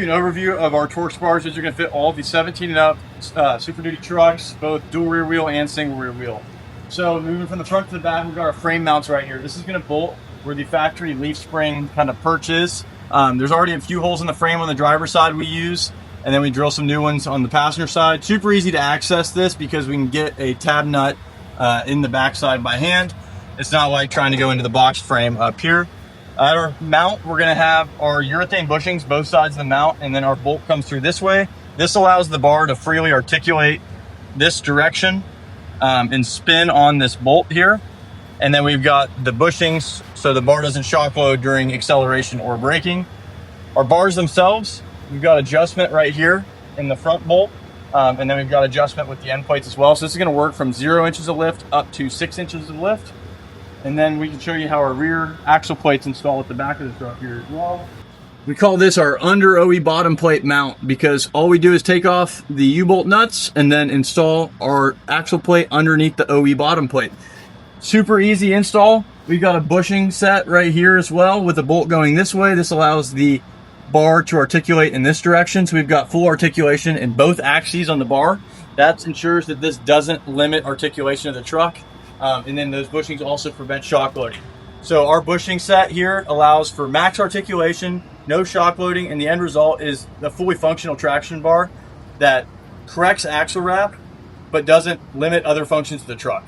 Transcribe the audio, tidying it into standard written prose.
An overview of our Torxz bars is you're going to fit all the 17 and up Super Duty trucks, both dual rear wheel and single rear wheel. So moving from the front to the back, we've got our frame mounts right here. This is going to bolt where the factory leaf spring kind of perch is. There's already a few holes in the frame on the driver's side we use, and then we drill some new ones on the passenger side. Super easy to access this because we can get a tab nut in the backside by hand. It's not like trying to go into the box frame up here. At our mount, we're going to have our urethane bushings both sides of the mount, and then our bolt comes through this way. This allows the bar to freely articulate this direction and spin on this bolt here. And then we've got the bushings so the bar doesn't shock load during acceleration or braking. Our bars themselves, we've got adjustment right here in the front bolt, and then we've got adjustment with the end plates as well. So this is going to work from 0 inches of lift up to 6 inches of lift. And then we can show you how our rear axle plates install at the back of the truck here as well. We call this our under OE bottom plate mount because all we do is take off the U-bolt nuts and then install our axle plate underneath the OE bottom plate. Super easy install. We've got a bushing set right here as well with the bolt going this way. This allows the bar to articulate in this direction. So we've got full articulation in both axes on the bar. That ensures that this doesn't limit articulation of the truck. And then those bushings also prevent shock loading. So our bushing set here allows for max articulation, no shock loading, and the end result is the fully functional traction bar that corrects axle wrap, but doesn't limit other functions of the truck.